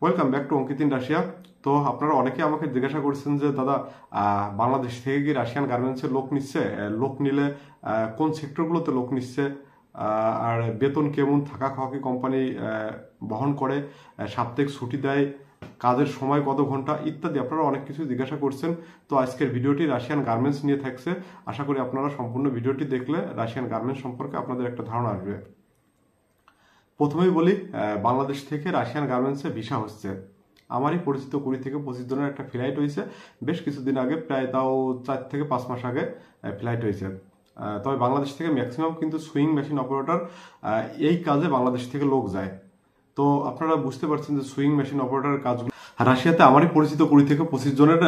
Welcome back to Ankit in Russia. তো আপনারা অনেকে আমাকে জিজ্ঞাসা করছেন যে দাদা, বাংলাদেশ থেকে কি রাশিয়ান গার্মেন্টসের লোক নিচ্ছে? লোক নিলে কোন সেক্টরগুলোতে লোক নিচ্ছে, আর বেতন কেমন, থাকা খাওয়া কি কোম্পানি বহন করে, সাপ্তাহিক ছুটি দেয়, কাজের সময় কত ঘন্টা ইত্যাদি আপনারা অনেক কিছু জিজ্ঞাসা করছেন। তো আজকের ভিডিওটি রাশিয়ান গার্মেন্টস নিয়ে থাকছে। আশা করি আপনারা সম্পূর্ণ ভিডিওটি দেখলে রাশিয়ান গার্মেন্টস সম্পর্কে আপনাদের একটা ধারণা আসবে। প্রথমেই বলি, বাংলাদেশ থেকে রাশিয়ান গার্মেন্টসে ভিসা হচ্ছে। আমারই পরিচিত 20 থেকে 25 জনের একটা ফ্লাইট হয়েছে বেশ কিছুদিন আগে, প্রায় তাও 4 থেকে 5 মাস আগে ফ্লাইট হয়েছে। তবে বাংলাদেশ থেকে ম্যাক্সিমাম কিন্তু সুইং মেশিন অপারেটর এই কাজে বাংলাদেশ থেকে লোক যায়। তো আপনারা বুঝতে পারছেন যে সুইং মেশিন অপারেটরের কাজগুলো রাশিয়াতে আমারই পরিচিত 20 থেকে 25 জনের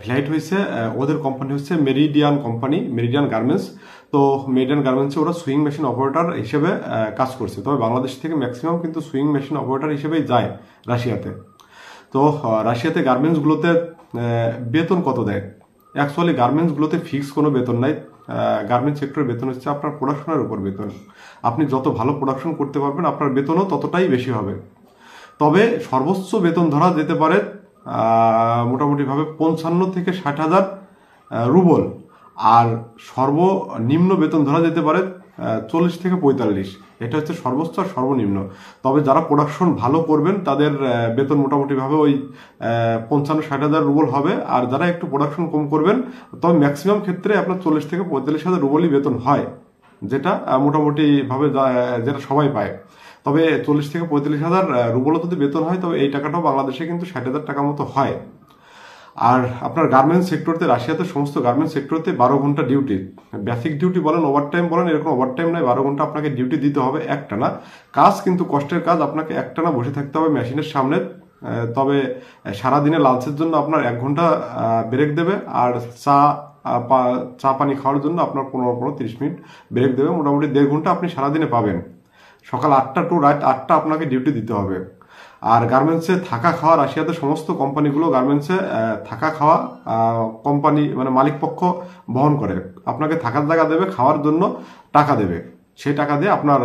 ফ্লাইট হয়েছে। ওদের কোম্পানি হচ্ছে মেরিডিয়ান কোম্পানি, মেরিডিয়ান গার্মেন্টস। তো মেরিডিয়ান গার্মেন্টসে ওরা সুইং মেশিন অপারেটর হিসেবে কাজ করছে। তবে বাংলাদেশ থেকে ম্যাক্সিমাম কিন্তু সুইং মেশিন অপারেটর হিসেবেই যায় রাশিয়াতে। তো রাশিয়াতে গার্মেন্টসগুলোতে বেতন কত দেয়? অ্যাকচুয়ালি গার্মেন্টসগুলোতে ফিক্স কোনো বেতন নাই। গার্মেন্টস সেক্টরের বেতন হচ্ছে আপনার প্রোডাকশনের উপর বেতন। আপনি যত ভালো প্রোডাকশন করতে পারবেন আপনার বেতনও ততটাই বেশি হবে। তবে সর্বোচ্চ বেতন ধরা যেতে পারে মোটামুটিভাবে 55 থেকে 60,000 রুবল, আর সর্বনিম্ন বেতন ধরা যেতে পারে 40 থেকে 45। এটা হচ্ছে সর্বোচ্চ আর সর্বনিম্ন। তবে যারা প্রোডাকশন ভালো করবেন তাদের বেতন মোটামুটিভাবে ওই 55-60,000 রুবল হবে। আর যারা একটু প্রোডাকশন কম করবেন, তবে ম্যাক্সিমাম ক্ষেত্রে আপনার 40 থেকে 45,000 রুবলই বেতন হয়, যেটা মোটামুটিভাবে যেটা সবাই পায়। তবে 40 থেকে 45,000 রুবলও যদি বেতন হয়, তবে এই টাকাটাও বাংলাদেশে কিন্তু 60,000 টাকা মতো হয়। আর আপনার গার্মেন্টস সেক্টরতে, রাশিয়াতে সমস্ত গার্মেন্টস সেক্টরতে 12 ঘন্টা ডিউটি, বেসিক ডিউটি বলেন, ওভারটাইম বলেন, এরকম ওভারটাইম নয়, 12 ঘন্টা আপনাকে ডিউটি দিতে হবে একটানা। কাজ কিন্তু কষ্টের কাজ, আপনাকে একটানা বসে থাকতে হবে মেশিনের সামনে। তবে সারাদিনে লাঞ্চের জন্য আপনার 1 ঘন্টা ব্রেক দেবে, আর চা পানি খাওয়ার জন্য আপনার 15-30 মিনিট ব্রেক দেবে। মোটামুটি 1.5 ঘন্টা আপনি সারাদিনে পাবেন। সকাল 8টা টু রাত 8টা আপনাকে ডিউটি দিতে হবে। আর গার্মেন্টসে থাকা খাওয়া, রাশিয়াতে সমস্ত কোম্পানিগুলো গার্মেন্টসে থাকা খাওয়া কোম্পানি মানে মালিক পক্ষ বহন করে। আপনাকে থাকার জায়গা দেবে, খাওয়ার জন্য টাকা দেবে, সেই টাকা দিয়ে আপনার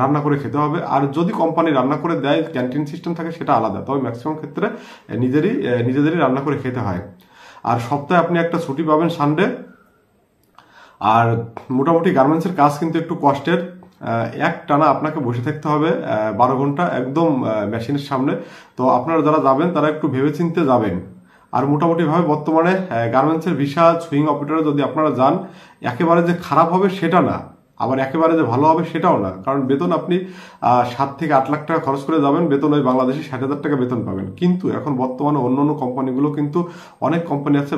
রান্না করে খেতে হবে। আর যদি কোম্পানি রান্না করে দেয়, ক্যান্টিন সিস্টেম থাকে, সেটা আলাদা। তবে ম্যাক্সিমাম ক্ষেত্রে নিজেদেরই রান্না করে খেতে হয়। আর সপ্তাহে আপনি একটা ছুটি পাবেন সানডে। আর মোটামুটি গার্মেন্টসের কাজ কিন্তু একটু কষ্টের। এক টানা আপনাকে বসে থাকতে হবে 12 ঘন্টা একদম মেশিনের সামনে। তো আপনারা যারা যাবেন তারা একটু ভেবেচিন্তে যাবেন। আর মোটামুটিভাবে বর্তমানে গার্মেন্টসের ভিসা সুইং অপারেটরে যদি আপনারা যান, একেবারে যে খারাপ হবে সেটা না, আবার একেবারে যে ভালো হবে সেটাও না। কারণ বেতন আপনি 7 থেকে 8 লাখ টাকা খরচ করে যাবেন, বেতন ওই বাংলাদেশে 60,000 টাকা বেতন পাবেন। কিন্তু এখন বর্তমানে অন্য কোম্পানিগুলো কিন্তু, অনেক কোম্পানি আছে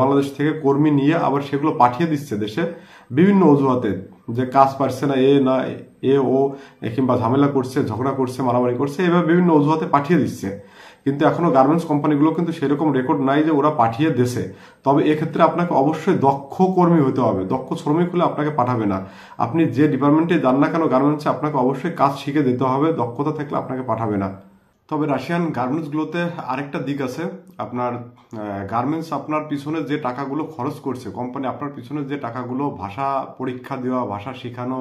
বাংলাদেশ থেকে কর্মী নিয়ে আবার সেগুলো পাঠিয়ে দিচ্ছে দেশে বিভিন্ন অজুহাতে, যে কাজ পারছে না, ও কিংবা ঝামেলা করছে, ঝগড়া করছে, মারামারি করছে, এভাবে বিভিন্ন অজুহাতে পাঠিয়ে দিচ্ছে। কিন্তু এখনো গার্মেন্টস কোম্পানিগুলো কিন্তু সেরকম রেকর্ড নাই যে ওরা পাঠিয়ে দেশে। তবে এক্ষেত্রে আপনাকে অবশ্যই দক্ষ কর্মী হতে হবে। দক্ষ শ্রমিক হলে আপনাকে পাঠাবে না। আপনি যে ডিপার্টমেন্টে যান না কেন গার্মেন্টসে, আপনাকে অবশ্যই কাজ শিখে দিতে হবে, দক্ষতা থাকলে আপনাকে পাঠাবে না। তবে রাশিয়ান গার্মেন্টসগুলোতে আরেকটা দিক আছে। আপনার গার্মেন্টস আপনার পিছনে যে টাকাগুলো খরচ করছে কোম্পানি, আপনার পিছনে যে টাকাগুলো, ভাষা পরীক্ষা দেওয়া, ভাষা শেখানো,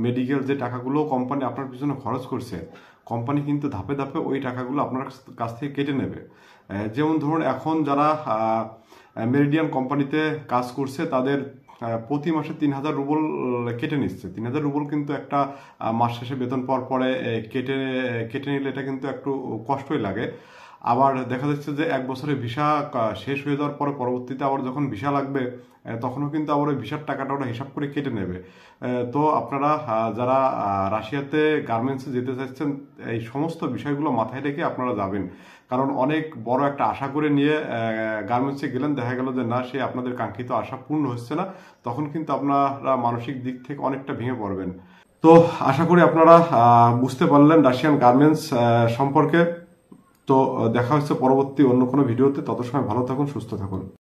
মেডিকেল যে টাকাগুলো কোম্পানি আপনার পিছনে খরচ করছে, কোম্পানি কিন্তু ধাপে ধাপে ওই টাকাগুলো আপনার কাছ থেকে কেটে নেবে। যেমন ধরুন, এখন যারা মেরিডিয়ান কোম্পানিতে কাজ করছে তাদের প্রতি মাসে 3,000 রুবল কেটে নিচ্ছে। 3,000 রুবল কিন্তু একটা মাস শেষে বেতন পাওয়ার পরে কেটে নিলে এটা কিন্তু একটু কষ্টই লাগে। আবার দেখা যাচ্ছে যে 1 বছরের ভিসা শেষ হয়ে যাওয়ার পরে পরবর্তীতে আবার যখন ভিসা লাগবে, তখনও কিন্তু আবার ওই ভিসার টাকাটা ওরা হিসাব করে কেটে নেবে। তো আপনারা যারা রাশিয়াতে গার্মেন্টসে যেতে চাচ্ছেন, এই সমস্ত বিষয়গুলো মাথায় রেখে আপনারা যাবেন। কারণ অনেক বড় একটা আশা করে নিয়ে গার্মেন্টসে গেলেন, দেখা গেল যে না, সে আপনাদের কাঙ্ক্ষিত আশা পূর্ণ হচ্ছে না, তখন কিন্তু আপনারা মানসিক দিক থেকে অনেকটা ভেঙে পড়বেন। তো আশা করি আপনারা বুঝতে পারলেন রাশিয়ান গার্মেন্টস সম্পর্কে। তো দেখা হচ্ছে পরবর্তী অন্য কোনো ভিডিওতে। তত সময় ভালো থাকুন, সুস্থ থাকুন।